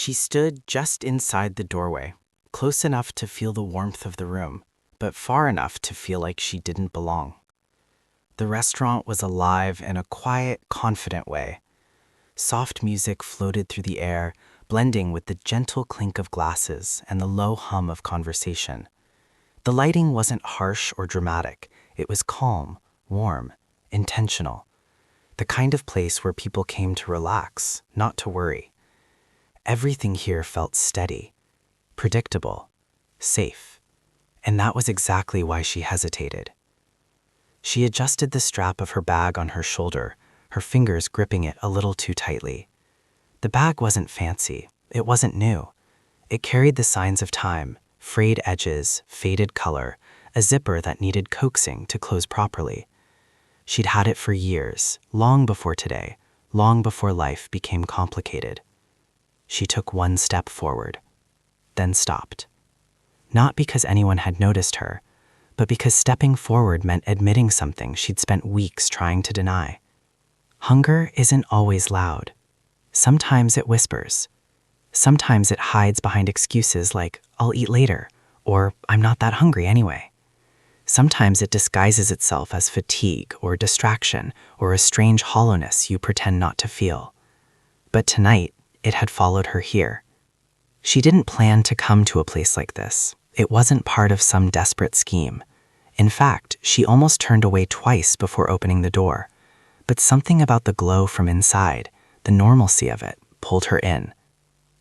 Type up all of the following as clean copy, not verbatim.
She stood just inside the doorway, close enough to feel the warmth of the room, but far enough to feel like she didn't belong. The restaurant was alive in a quiet, confident way. Soft music floated through the air, blending with the gentle clink of glasses and the low hum of conversation. The lighting wasn't harsh or dramatic. It was calm, warm, intentional. The kind of place where people came to relax, not to worry. Everything here felt steady, predictable, safe. And that was exactly why she hesitated. She adjusted the strap of her bag on her shoulder, her fingers gripping it a little too tightly. The bag wasn't fancy. It wasn't new. It carried the signs of time, frayed edges, faded color, a zipper that needed coaxing to close properly. She'd had it for years, long before today, long before life became complicated. She took one step forward, then stopped. Not because anyone had noticed her, but because stepping forward meant admitting something she'd spent weeks trying to deny. Hunger isn't always loud. Sometimes it whispers. Sometimes it hides behind excuses like, "I'll eat later," or "I'm not that hungry anyway." Sometimes it disguises itself as fatigue or distraction or a strange hollowness you pretend not to feel. But tonight, it had followed her here. She didn't plan to come to a place like this. It wasn't part of some desperate scheme. In fact, she almost turned away twice before opening the door. But something about the glow from inside, the normalcy of it, pulled her in.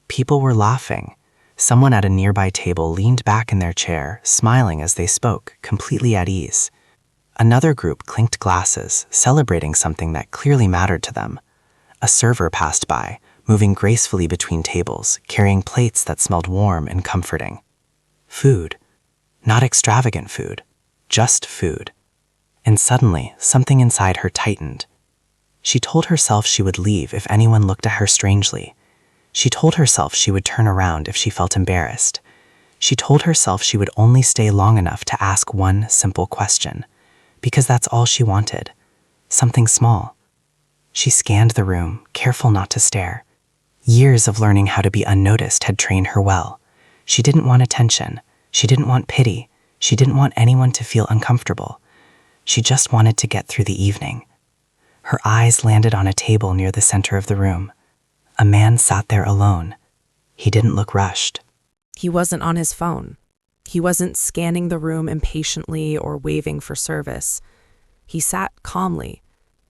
People were laughing. Someone at a nearby table leaned back in their chair, smiling as they spoke, completely at ease. Another group clinked glasses, celebrating something that clearly mattered to them. A server passed by, moving gracefully between tables, carrying plates that smelled warm and comforting. Food. Not extravagant food. Just food. And suddenly, something inside her tightened. She told herself she would leave if anyone looked at her strangely. She told herself she would turn around if she felt embarrassed. She told herself she would only stay long enough to ask one simple question, because that's all she wanted. Something small. She scanned the room, careful not to stare. Years of learning how to be unnoticed had trained her well. She didn't want attention. She didn't want pity. She didn't want anyone to feel uncomfortable. She just wanted to get through the evening. Her eyes landed on a table near the center of the room. A man sat there alone. He didn't look rushed. He wasn't on his phone. He wasn't scanning the room impatiently or waving for service. He sat calmly,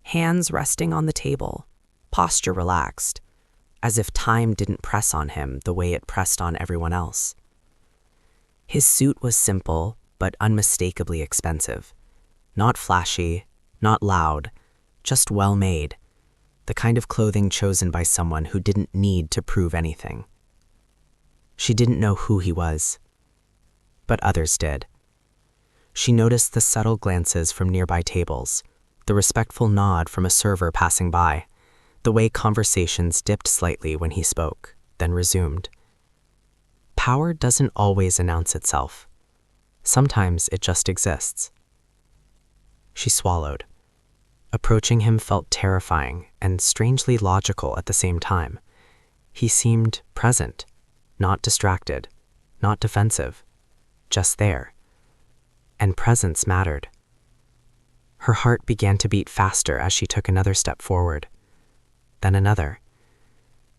hands resting on the table, posture relaxed, as if time didn't press on him the way it pressed on everyone else. His suit was simple, but unmistakably expensive. Not flashy, not loud, just well-made. The kind of clothing chosen by someone who didn't need to prove anything. She didn't know who he was, but others did. She noticed the subtle glances from nearby tables, the respectful nod from a server passing by, the way conversations dipped slightly when he spoke, then resumed. Power doesn't always announce itself. Sometimes it just exists. She swallowed. Approaching him felt terrifying and strangely logical at the same time. He seemed present, not distracted, not defensive, just there. And presence mattered. Her heart began to beat faster as she took another step forward, then another.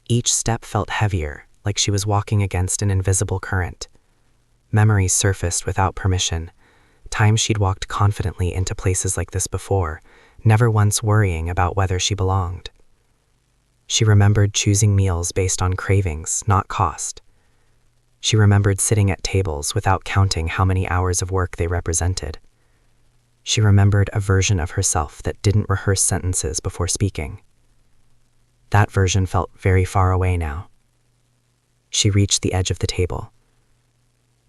Each step felt heavier, like she was walking against an invisible current. Memories surfaced without permission, times she'd walked confidently into places like this before, never once worrying about whether she belonged. She remembered choosing meals based on cravings, not cost. She remembered sitting at tables without counting how many hours of work they represented. She remembered a version of herself that didn't rehearse sentences before speaking. That version felt very far away now. She reached the edge of the table.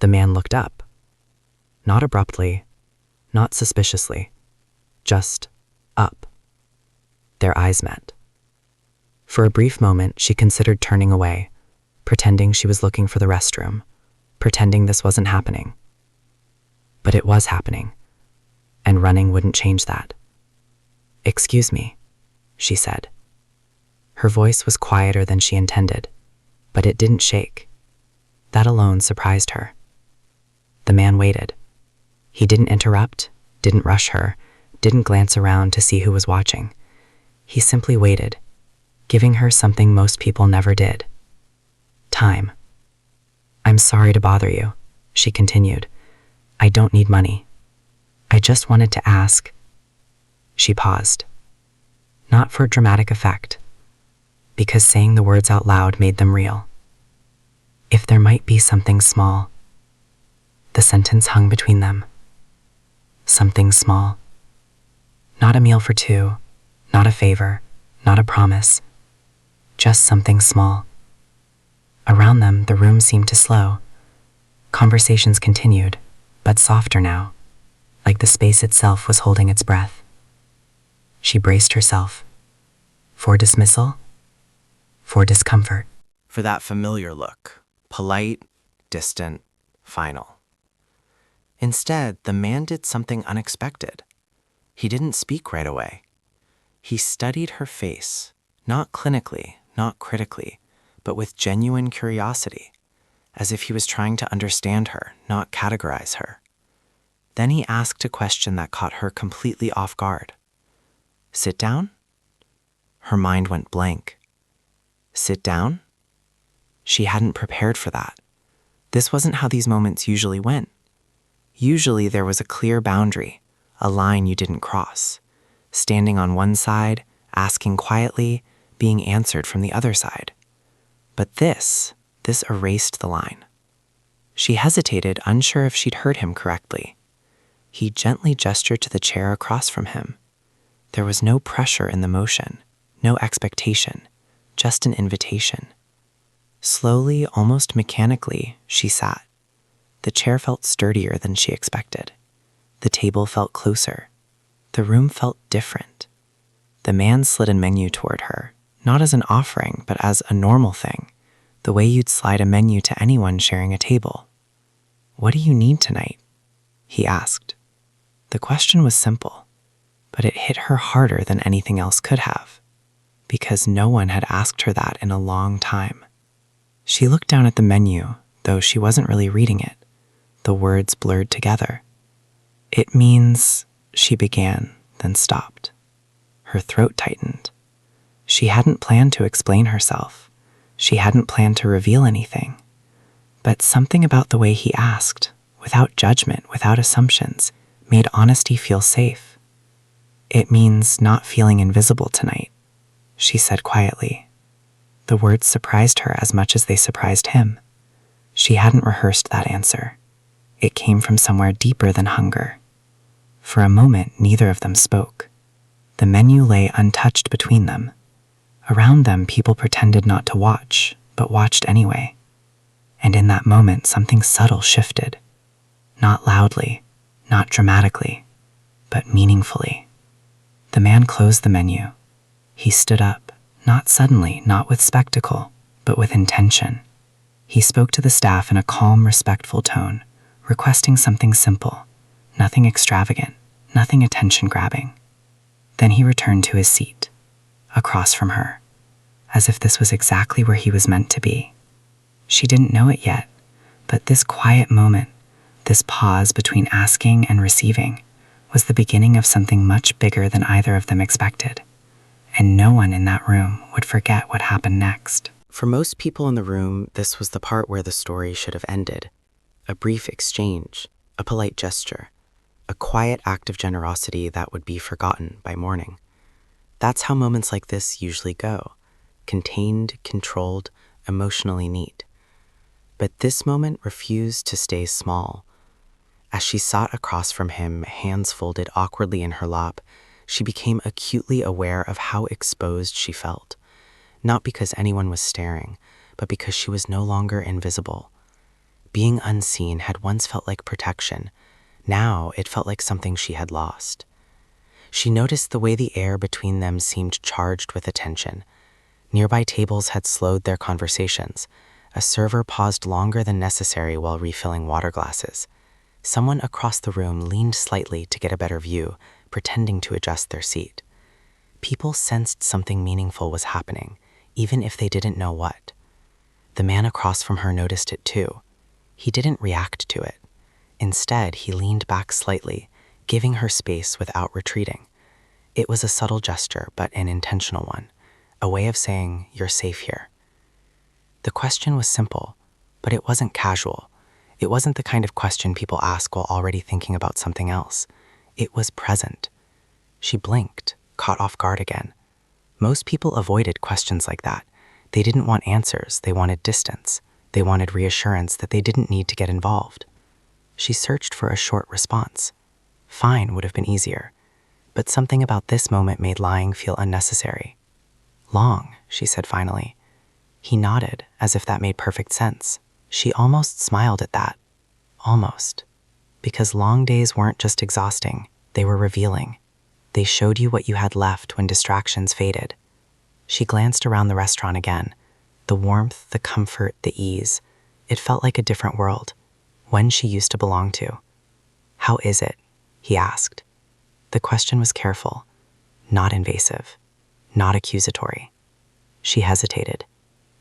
The man looked up. Not abruptly, not suspiciously, just up. Their eyes met. For a brief moment, she considered turning away, pretending she was looking for the restroom, pretending this wasn't happening. But it was happening, and running wouldn't change that. "Excuse me," she said. Her voice was quieter than she intended. but it didn't shake. That alone surprised her. The man waited. He didn't interrupt, didn't rush her, didn't glance around to see who was watching. He simply waited, giving her something most people never did. Time. "I'm sorry to bother you," she continued. "I don't need money. I just wanted to ask." She paused. Not for dramatic effect, because saying the words out loud made them real. "If there might be something small." The sentence hung between them. Something small. Not a meal for two, not a favor, not a promise. Just something small. Around them, the room seemed to slow. Conversations continued, but softer now, like the space itself was holding its breath. She braced herself. For dismissal? For discomfort? For that familiar look, polite, distant, final. Instead, the man did something unexpected. He didn't speak right away. He studied her face, not clinically, not critically, but with genuine curiosity, as if he was trying to understand her, not categorize her. Then he asked a question that caught her completely off guard. "Sit down?" Her mind went blank. Sit down? She hadn't prepared for that. This wasn't how these moments usually went. Usually there was a clear boundary, a line you didn't cross, standing on one side, asking quietly, being answered from the other side. But this erased the line. She hesitated, unsure if she'd heard him correctly. He gently gestured to the chair across from him. There was no pressure in the motion, no expectation, just an invitation. Slowly, almost mechanically, she sat. The chair felt sturdier than she expected. The table felt closer. The room felt different. The man slid a menu toward her, not as an offering, but as a normal thing, the way you'd slide a menu to anyone sharing a table. "What do you need tonight?" he asked. The question was simple, but it hit her harder than anything else could have, because no one had asked her that in a long time. She looked down at the menu, though she wasn't really reading it. The words blurred together. "It means," she began, then stopped. Her throat tightened. She hadn't planned to explain herself. She hadn't planned to reveal anything. But something about the way he asked, without judgment, without assumptions, made honesty feel safe. "It means not feeling invisible tonight," she said quietly. The words surprised her as much as they surprised him. She hadn't rehearsed that answer. It came from somewhere deeper than hunger. For a moment, neither of them spoke. The menu lay untouched between them. Around them, people pretended not to watch, but watched anyway. And in that moment, something subtle shifted. Not loudly, not dramatically, but meaningfully. The man closed the menu. He stood up, not suddenly, not with spectacle, but with intention. He spoke to the staff in a calm, respectful tone, requesting something simple, nothing extravagant, nothing attention-grabbing. Then he returned to his seat, across from her, as if this was exactly where he was meant to be. She didn't know it yet, but this quiet moment, this pause between asking and receiving, was the beginning of something much bigger than either of them expected. And no one in that room would forget what happened next. For most people in the room, this was the part where the story should have ended. A brief exchange, a polite gesture, a quiet act of generosity that would be forgotten by morning. That's how moments like this usually go. Contained, controlled, emotionally neat. But this moment refused to stay small. As she sat across from him, hands folded awkwardly in her lap, she became acutely aware of how exposed she felt. Not because anyone was staring, but because she was no longer invisible. Being unseen had once felt like protection. Now it felt like something she had lost. She noticed the way the air between them seemed charged with attention. Nearby tables had slowed their conversations. A server paused longer than necessary while refilling water glasses. Someone across the room leaned slightly to get a better view, pretending to adjust their seat. People sensed something meaningful was happening, even if they didn't know what. The man across from her noticed it too. He didn't react to it. Instead, he leaned back slightly, giving her space without retreating. It was a subtle gesture, but an intentional one, a way of saying, "You're safe here." The question was simple, but it wasn't casual. It wasn't the kind of question people ask while already thinking about something else. It was present. She blinked, caught off guard again. Most people avoided questions like that. They didn't want answers, they wanted distance. They wanted reassurance that they didn't need to get involved. She searched for a short response. Fine would have been easier, but something about this moment made lying feel unnecessary. Long, she said finally. He nodded, as if that made perfect sense. She almost smiled at that. Almost. Because long days weren't just exhausting, they were revealing. They showed you what you had left when distractions faded. She glanced around the restaurant again. The warmth, the comfort, the ease. It felt like a different world, one she used to belong to. "How is it?" he asked. The question was careful, not invasive, not accusatory. She hesitated.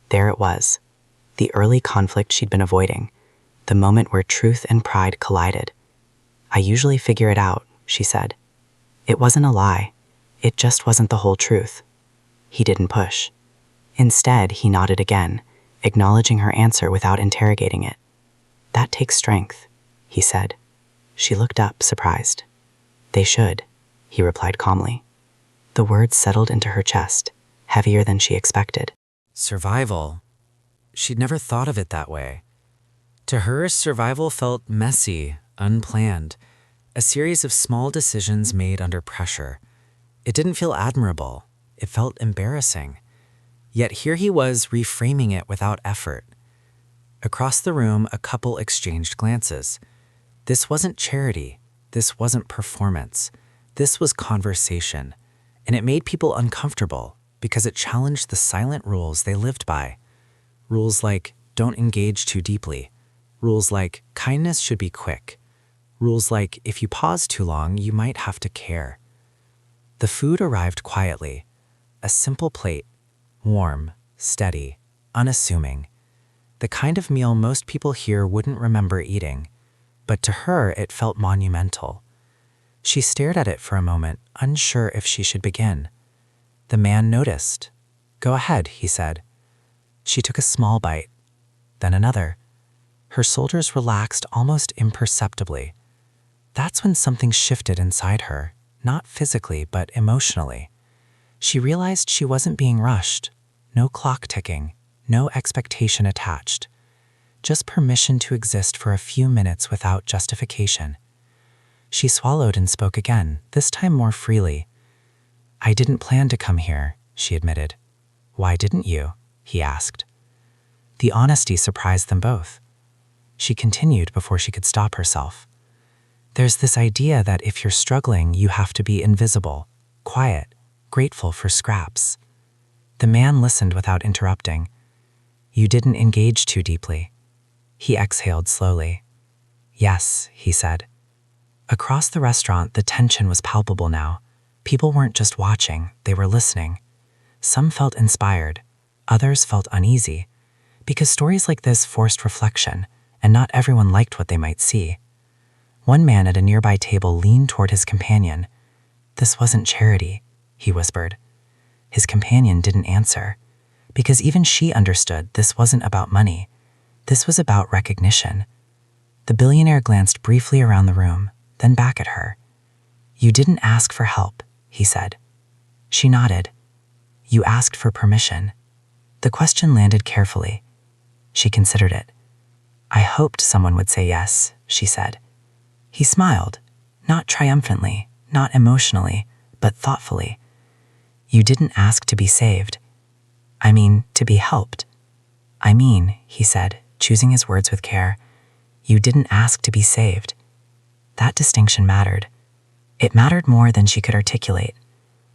There it was, the early conflict she'd been avoiding, the moment where truth and pride collided. "I usually figure it out," she said. It wasn't a lie. It just wasn't the whole truth. He didn't push. Instead, he nodded again, acknowledging her answer without interrogating it. "That takes strength," he said. She looked up, surprised. "They should," he replied calmly. The words settled into her chest, heavier than she expected. Survival. She'd never thought of it that way. To her, survival felt messy, unplanned, a series of small decisions made under pressure. It didn't feel admirable. It felt embarrassing. Yet here he was reframing it without effort. Across the room, a couple exchanged glances. This wasn't charity. This wasn't performance. This was conversation. And it made people uncomfortable because it challenged the silent rules they lived by. Rules like, don't engage too deeply. Rules like, kindness should be quick. Rules like, if you pause too long, you might have to care. The food arrived quietly. A simple plate, warm, steady, unassuming. The kind of meal most people here wouldn't remember eating, but to her it felt monumental. She stared at it for a moment, unsure if she should begin. The man noticed. "Go ahead," he said. She took a small bite, then another. Her shoulders relaxed almost imperceptibly. That's when something shifted inside her, not physically but emotionally. She realized she wasn't being rushed. No clock ticking, no expectation attached. Just permission to exist for a few minutes without justification. She swallowed and spoke again, this time more freely. "I didn't plan to come here," she admitted. "Why didn't you?" he asked. The honesty surprised them both. She continued before she could stop herself. "There's this idea that if you're struggling, you have to be invisible, quiet, grateful for scraps." The man listened without interrupting. "You didn't engage too deeply." He exhaled slowly. "Yes," he said. Across the restaurant, the tension was palpable now. People weren't just watching, they were listening. Some felt inspired, others felt uneasy, because stories like this forced reflection, and not everyone liked what they might see. One man at a nearby table leaned toward his companion. "This wasn't charity," he whispered. His companion didn't answer, because even she understood this wasn't about money. This was about recognition. The billionaire glanced briefly around the room, then back at her. "You didn't ask for help," he said. She nodded. "You asked for permission." The question landed carefully. She considered it. "I hoped someone would say yes," she said. He smiled, not triumphantly, not emotionally, but thoughtfully. "You didn't ask to be saved. I mean, to be helped." "I mean," he said, choosing his words with care, "you didn't ask to be saved." That distinction mattered. It mattered more than she could articulate,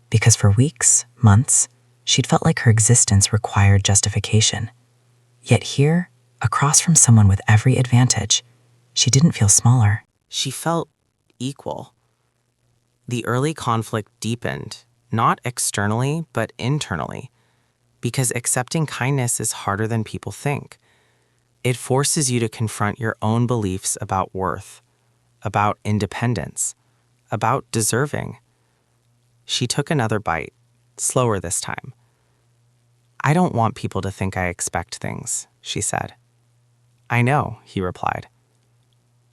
because for weeks, months, she'd felt like her existence required justification. Yet here, across from someone with every advantage, she didn't feel smaller. She felt equal. The early conflict deepened, not externally, but internally. Because accepting kindness is harder than people think. It forces you to confront your own beliefs about worth, about independence, about deserving. She took another bite, slower this time. I don't want people to think I expect things, she said. I know, he replied.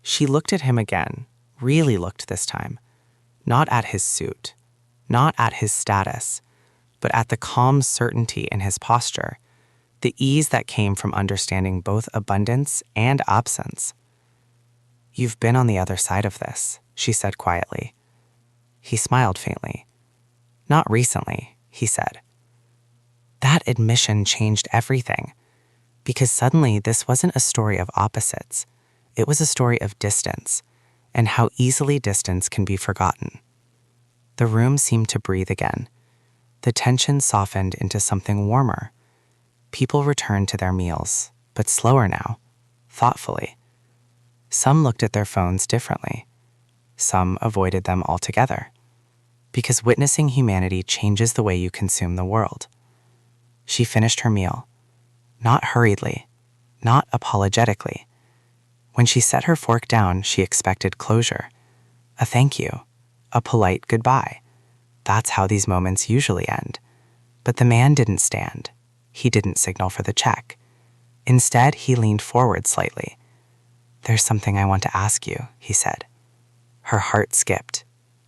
She looked at him again, really looked this time, not at his suit, not at his status, but at the calm certainty in his posture, the ease that came from understanding both abundance and absence. You've been on the other side of this, she said quietly. He smiled faintly. Not recently, he said. That admission changed everything, because suddenly this wasn't a story of opposites. It was a story of distance, and how easily distance can be forgotten. The room seemed to breathe again. The tension softened into something warmer. People returned to their meals, but slower now, thoughtfully. Some looked at their phones differently. Some avoided them altogether. Because witnessing humanity changes the way you consume the world. She finished her meal, not hurriedly, not apologetically. When she set her fork down, she expected closure, a thank you, a polite goodbye. That's how these moments usually end. But the man didn't stand. He didn't signal for the check. Instead, he leaned forward slightly. There's something I want to ask you, he said. Her heart skipped,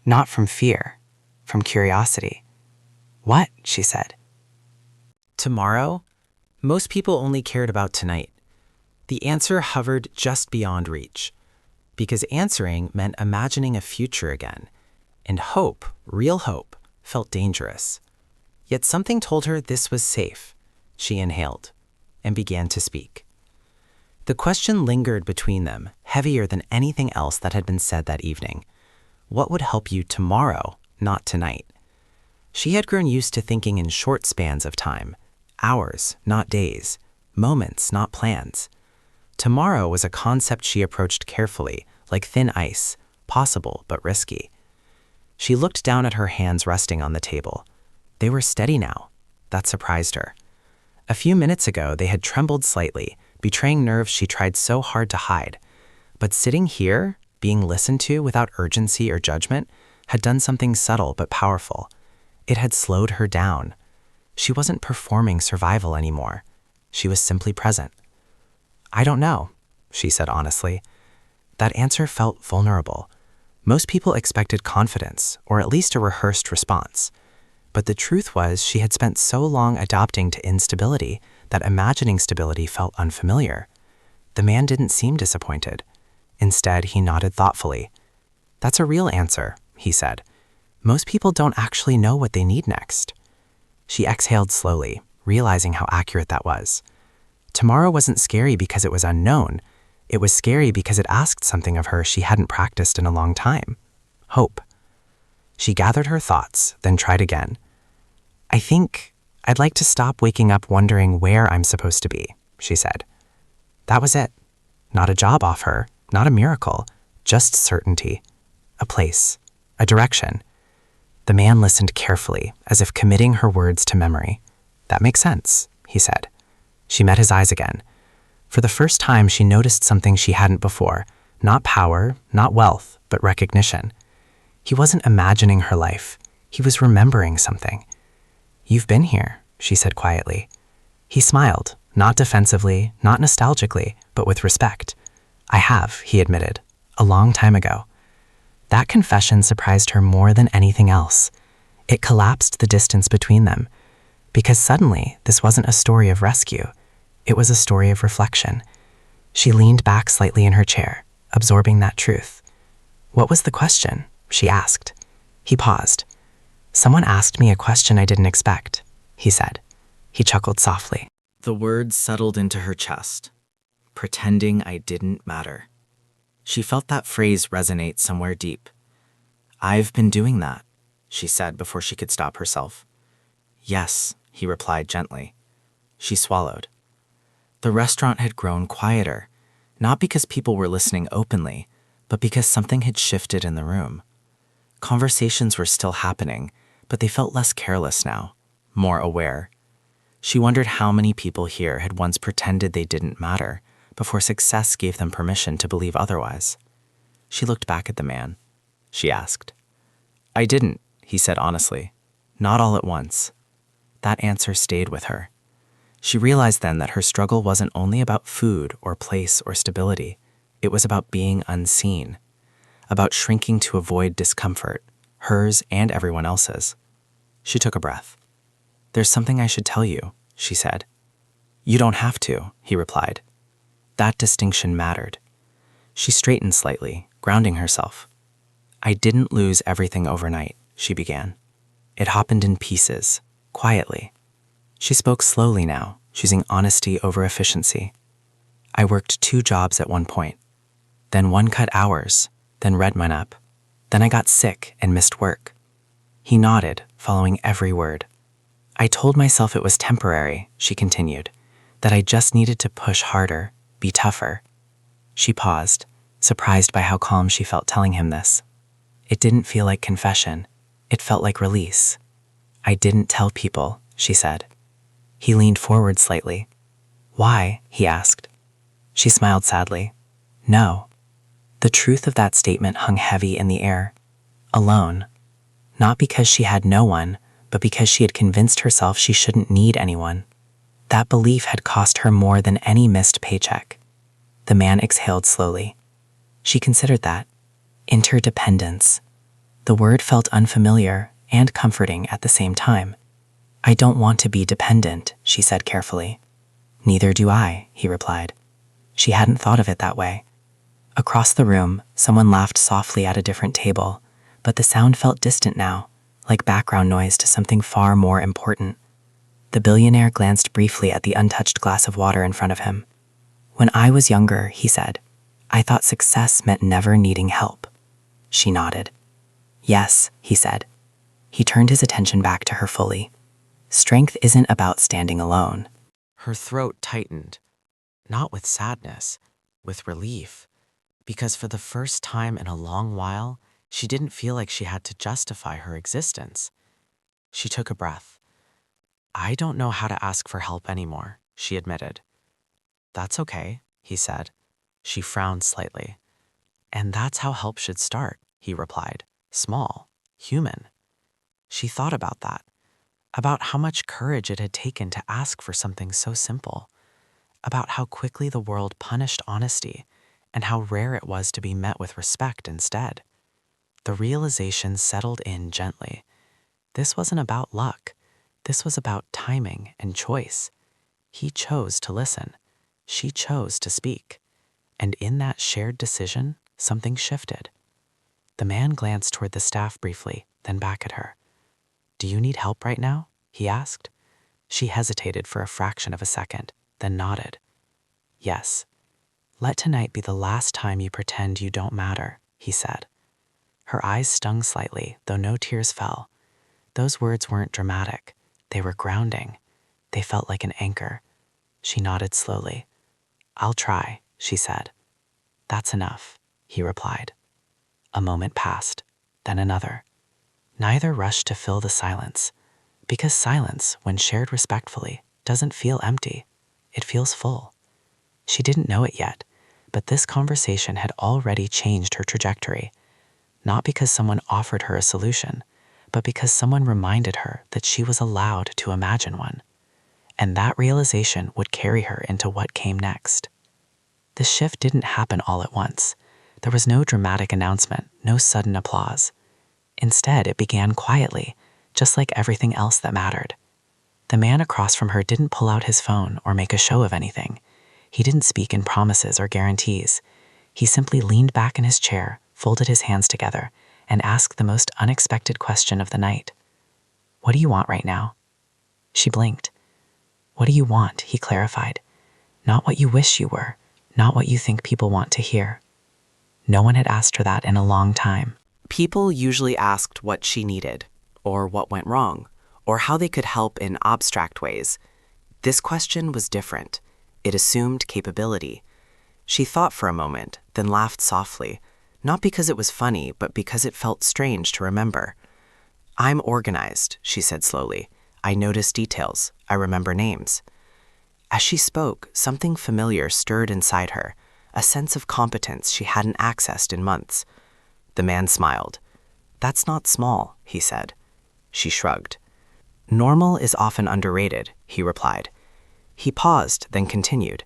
not from fear, from curiosity. What? She said. Tomorrow? Most people only cared about tonight. The answer hovered just beyond reach, because answering meant imagining a future again, and hope, real hope, felt dangerous. Yet something told her this was safe. She inhaled and began to speak. The question lingered between them, heavier than anything else that had been said that evening. What would help you tomorrow, not tonight? She had grown used to thinking in short spans of time, hours, not days, moments, not plans. Tomorrow was a concept she approached carefully, like thin ice, possible but risky. She looked down at her hands resting on the table. They were steady now. That surprised her. A few minutes ago, they had trembled slightly, betraying nerves she tried so hard to hide. But sitting here, being listened to without urgency or judgment, had done something subtle but powerful. It had slowed her down. She wasn't performing survival anymore. She was simply present. I don't know, she said honestly. That answer felt vulnerable. Most people expected confidence, or at least a rehearsed response. But the truth was she had spent so long adapting to instability that imagining stability felt unfamiliar. The man didn't seem disappointed. Instead, he nodded thoughtfully. That's a real answer, he said. Most people don't actually know what they need next. She exhaled slowly, realizing how accurate that was. Tomorrow wasn't scary because it was unknown. It was scary because it asked something of her she hadn't practiced in a long time. Hope. She gathered her thoughts, then tried again. I think I'd like to stop waking up wondering where I'm supposed to be, she said. That was it. Not a job offer, not a miracle, just certainty. A place, a direction. The man listened carefully, as if committing her words to memory. That makes sense, he said. She met his eyes again. For the first time, she noticed something she hadn't before. Not power, not wealth, but recognition. He wasn't imagining her life. He was remembering something. You've been here, she said quietly. He smiled, not defensively, not nostalgically, but with respect. I have, he admitted, a long time ago. That confession surprised her more than anything else. It collapsed the distance between them, because suddenly this wasn't a story of rescue. It was a story of reflection. She leaned back slightly in her chair, absorbing that truth. What was the question? She asked. He paused. Someone asked me a question I didn't expect, he said. He chuckled softly. The words settled into her chest. Pretending I didn't matter. She felt that phrase resonate somewhere deep. I've been doing that, she said before she could stop herself. Yes, he replied gently. She swallowed. The restaurant had grown quieter, not because people were listening openly, but because something had shifted in the room. Conversations were still happening, but they felt less careless now, more aware. She wondered how many people here had once pretended they didn't matter before success gave them permission to believe otherwise. She looked back at the man. She asked. "I didn't," he said honestly. "Not all at once." That answer stayed with her. She realized then that her struggle wasn't only about food or place or stability. It was about being unseen, about shrinking to avoid discomfort, hers and everyone else's. She took a breath. "There's something I should tell you," she said. "You don't have to," he replied. That distinction mattered. She straightened slightly, grounding herself. "I didn't lose everything overnight," she began. "It happened in pieces, quietly." She spoke slowly now, choosing honesty over efficiency. "I worked 2 jobs at one point. Then one cut hours, then rent went up. Then I got sick and missed work." He nodded, following every word. "I told myself it was temporary," she continued, "that I just needed to push harder, be tougher." She paused, surprised by how calm she felt telling him this. It didn't feel like confession. It felt like release. "I didn't tell people," she said. He leaned forward slightly. "Why?" he asked. She smiled sadly. "No." The truth of that statement hung heavy in the air. Alone. Not because she had no one, but because she had convinced herself she shouldn't need anyone. That belief had cost her more than any missed paycheck. The man exhaled slowly. She considered that. Interdependence. The word felt unfamiliar and comforting at the same time. "I don't want to be dependent," she said carefully. "Neither do I," he replied. She hadn't thought of it that way. Across the room, someone laughed softly at a different table, but the sound felt distant now, like background noise to something far more important. The billionaire glanced briefly at the untouched glass of water in front of him. "When I was younger," he said, "I thought success meant never needing help." She nodded. "Yes," he said. He turned his attention back to her fully. "Strength isn't about standing alone." Her throat tightened, not with sadness, with relief, because for the first time in a long while, she didn't feel like she had to justify her existence. She took a breath. "I don't know how to ask for help anymore," she admitted. "That's okay," he said. She frowned slightly. "And that's how help should start," he replied. "Small, human." She thought about that, about how much courage it had taken to ask for something so simple, about how quickly the world punished honesty, and how rare it was to be met with respect instead. The realization settled in gently. This wasn't about luck. This was about timing and choice. He chose to listen. She chose to speak. And in that shared decision, something shifted. The man glanced toward the staff briefly, then back at her. "Do you need help right now?" he asked. She hesitated for a fraction of a second, then nodded. "Yes. Let tonight be the last time you pretend you don't matter," he said. Her eyes stung slightly, though no tears fell. Those words weren't dramatic. They were grounding. They felt like an anchor. She nodded slowly. "I'll try," she said. "That's enough," he replied. A moment passed, then another. Neither rushed to fill the silence, because silence, when shared respectfully, doesn't feel empty. It feels full. She didn't know it yet, but this conversation had already changed her trajectory, not because someone offered her a solution, but because someone reminded her that she was allowed to imagine one. And that realization would carry her into what came next. The shift didn't happen all at once. There was no dramatic announcement, no sudden applause. Instead, it began quietly, just like everything else that mattered. The man across from her didn't pull out his phone or make a show of anything. He didn't speak in promises or guarantees. He simply leaned back in his chair, folded his hands together, and asked the most unexpected question of the night. "What do you want right now?" She blinked. "What do you want?" he clarified. "Not what you wish you were, not what you think people want to hear." No one had asked her that in a long time. People usually asked what she needed, or what went wrong, or how they could help in abstract ways. This question was different. It assumed capability. She thought for a moment, then laughed softly, not because it was funny, but because it felt strange to remember. "I'm organized," she said slowly. I notice details. I remember names. As she spoke, something familiar stirred inside her, a sense of competence she hadn't accessed in months. The man smiled. "That's not small," he said. She shrugged. "Normal is often underrated," he replied. He paused, then continued.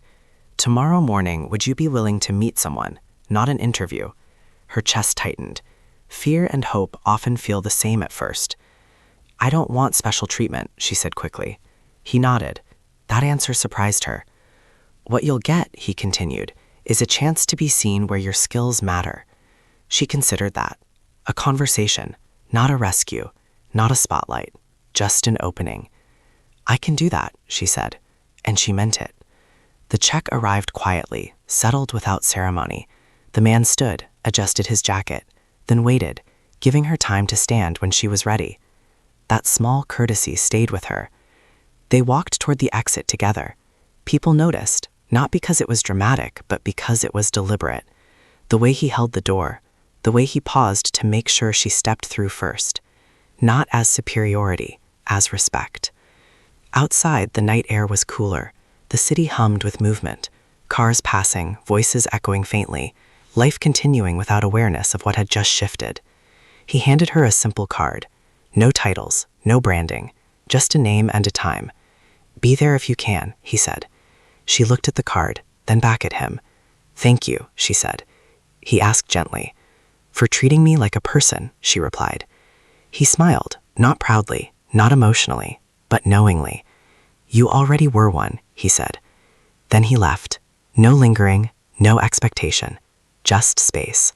"Tomorrow morning, would you be willing to meet someone, not an interview?" Her chest tightened. Fear and hope often feel the same at first. "I don't want special treatment," she said quickly. He nodded. That answer surprised her. "What you'll get," he continued, "is a chance to be seen where your skills matter." She considered that. A conversation, not a rescue, not a spotlight, just an opening. "I can do that," she said, and she meant it. The check arrived quietly, settled without ceremony. The man stood, adjusted his jacket, then waited, giving her time to stand when she was ready. That small courtesy stayed with her. They walked toward the exit together. People noticed, not because it was dramatic, but because it was deliberate. The way he held the door, the way he paused to make sure she stepped through first. Not as superiority, as respect. Outside, the night air was cooler. The city hummed with movement, cars passing, voices echoing faintly, life continuing without awareness of what had just shifted. He handed her a simple card. No titles, no branding, just a name and a time. "Be there if you can," he said. She looked at the card, then back at him. "Thank you," she said. He asked gently. "For treating me like a person," she replied. He smiled, not proudly, not emotionally, but knowingly. "You already were one," he said. Then he left. No lingering, no expectation, just space.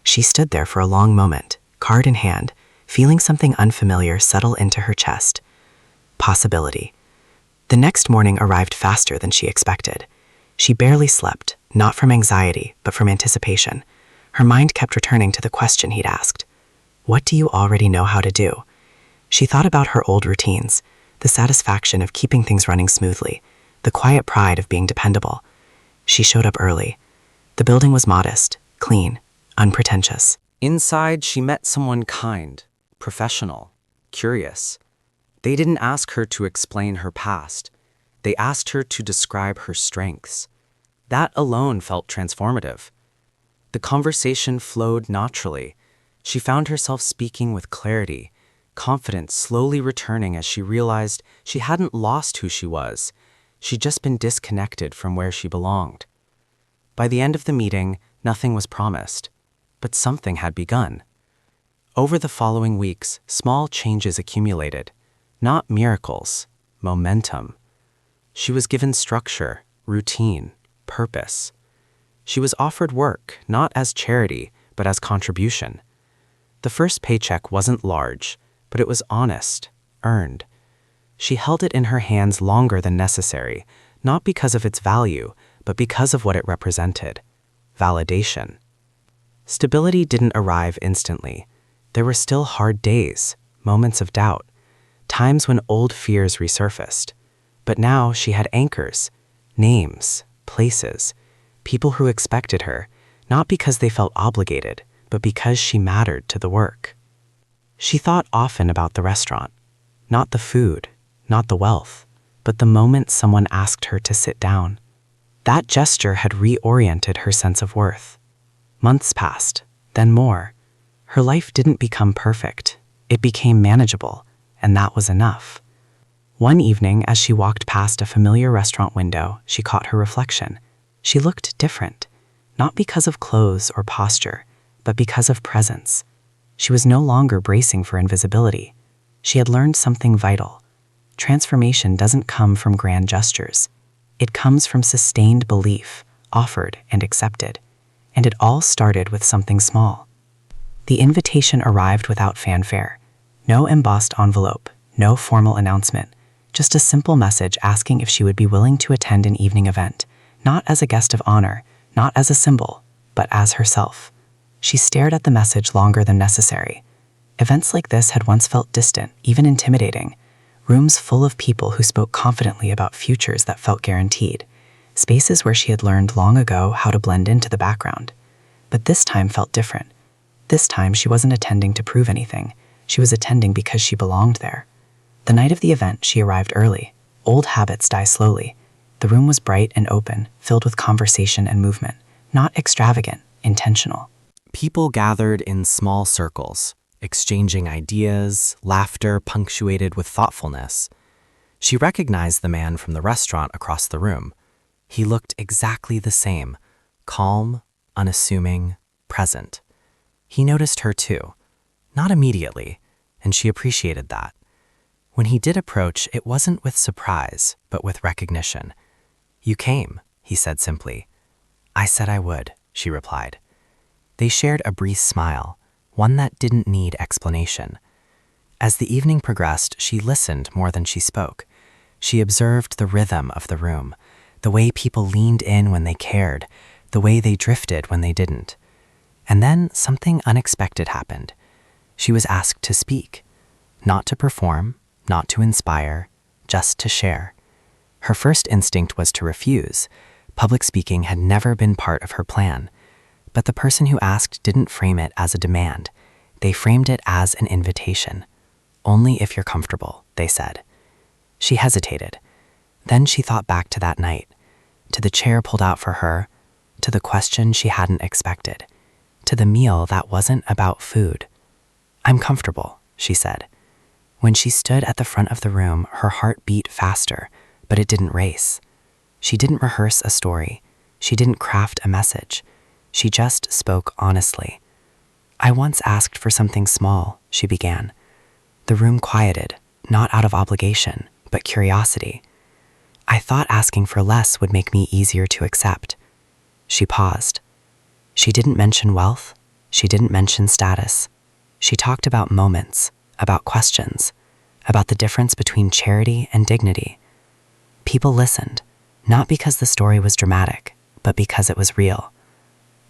She stood there for a long moment, card in hand, feeling something unfamiliar settle into her chest. Possibility. The next morning arrived faster than she expected. She barely slept, not from anxiety, but from anticipation. Her mind kept returning to the question he'd asked. What do you already know how to do? She thought about her old routines, the satisfaction of keeping things running smoothly, the quiet pride of being dependable. She showed up early. The building was modest, clean, unpretentious. Inside, she met someone kind, professional, curious. They didn't ask her to explain her past. They asked her to describe her strengths. That alone felt transformative. The conversation flowed naturally. She found herself speaking with clarity, confidence slowly returning as she realized she hadn't lost who she was. She'd just been disconnected from where she belonged. By the end of the meeting, nothing was promised, but something had begun. Over the following weeks, small changes accumulated. Not miracles, momentum. She was given structure, routine, purpose. She was offered work, not as charity, but as contribution. The first paycheck wasn't large, but it was honest, earned. She held it in her hands longer than necessary, not because of its value, but because of what it represented. Validation. Stability didn't arrive instantly. There were still hard days, moments of doubt, times when old fears resurfaced. But now she had anchors, names, places, people who expected her, not because they felt obligated, but because she mattered to the work. She thought often about the restaurant, not the food, not the wealth, but the moment someone asked her to sit down. That gesture had reoriented her sense of worth. Months passed, then more. Her life didn't become perfect. It became manageable, and that was enough. One evening, as she walked past a familiar restaurant window, she caught her reflection. She looked different, not because of clothes or posture, but because of presence. She was no longer bracing for invisibility. She had learned something vital. Transformation doesn't come from grand gestures. It comes from sustained belief, offered and accepted. And it all started with something small. The invitation arrived without fanfare. No embossed envelope, no formal announcement, just a simple message asking if she would be willing to attend an evening event, not as a guest of honor, not as a symbol, but as herself. She stared at the message longer than necessary. Events like this had once felt distant, even intimidating. Rooms full of people who spoke confidently about futures that felt guaranteed. Spaces where she had learned long ago how to blend into the background. But this time felt different. This time she wasn't attending to prove anything. She was attending because she belonged there. The night of the event, she arrived early. Old habits die slowly. The room was bright and open, filled with conversation and movement, not extravagant, intentional. People gathered in small circles, exchanging ideas, laughter punctuated with thoughtfulness. She recognized the man from the restaurant across the room. He looked exactly the same, calm, unassuming, present. He noticed her too, not immediately, and she appreciated that. When he did approach, it wasn't with surprise, but with recognition. "You came," he said simply. "I said I would," she replied. They shared a brief smile, one that didn't need explanation. As the evening progressed, she listened more than she spoke. She observed the rhythm of the room, the way people leaned in when they cared, the way they drifted when they didn't. And then something unexpected happened. She was asked to speak, not to perform, not to inspire, just to share. Her first instinct was to refuse. Public speaking had never been part of her plan. But the person who asked didn't frame it as a demand. They framed it as an invitation. "Only if you're comfortable," they said. She hesitated. Then she thought back to that night, to the chair pulled out for her, to the question she hadn't expected, to the meal that wasn't about food. "I'm comfortable," she said. When she stood at the front of the room, her heart beat faster, but it didn't race. She didn't rehearse a story. She didn't craft a message. She just spoke honestly. "I once asked for something small," she began. The room quieted, not out of obligation, but curiosity. "I thought asking for less would make me easier to accept." She paused. She didn't mention wealth. She didn't mention status. She talked about moments, about questions, about the difference between charity and dignity. People listened, not because the story was dramatic, but because it was real.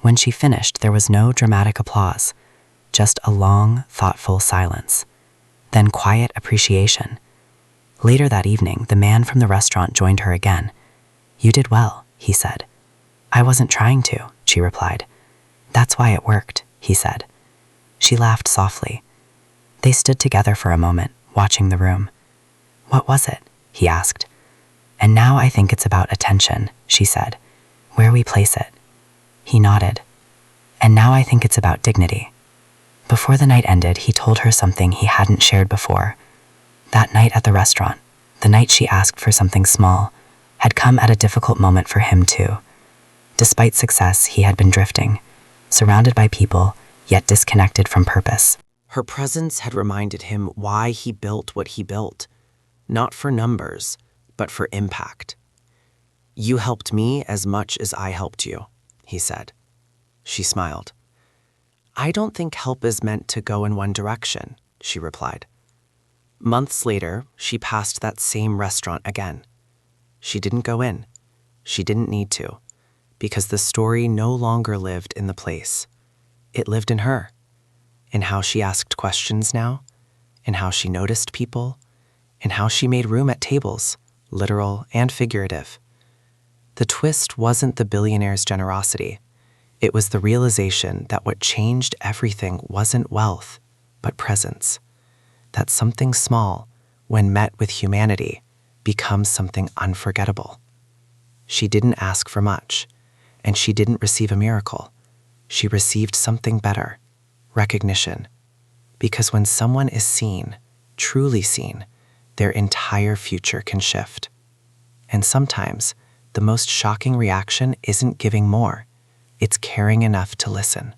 When she finished, there was no dramatic applause, just a long, thoughtful silence, then quiet appreciation. Later that evening, the man from the restaurant joined her again. "You did well," he said. "I wasn't trying to," she replied. "That's why it worked," he said. She laughed softly. They stood together for a moment, watching the room. "What was it?" he asked. "And now I think it's about attention," she said. "Where we place it." He nodded. "And now I think it's about dignity." Before the night ended, he told her something he hadn't shared before. That night at the restaurant, the night she asked for something small, had come at a difficult moment for him too. Despite success, he had been drifting, surrounded by people, yet disconnected from purpose. Her presence had reminded him why he built what he built, not for numbers, but for impact. "You helped me as much as I helped you," he said. She smiled. "I don't think help is meant to go in one direction," she replied. Months later, she passed that same restaurant again. She didn't go in. She didn't need to, because the story no longer lived in the place. It lived in her, in how she asked questions now, in how she noticed people, in how she made room at tables, literal and figurative. The twist wasn't the billionaire's generosity. It was the realization that what changed everything wasn't wealth, but presence. That something small, when met with humanity, becomes something unforgettable. She didn't ask for much, and she didn't receive a miracle. She received something better, recognition. Because when someone is seen, truly seen, their entire future can shift. And sometimes, the most shocking reaction isn't giving more, it's caring enough to listen.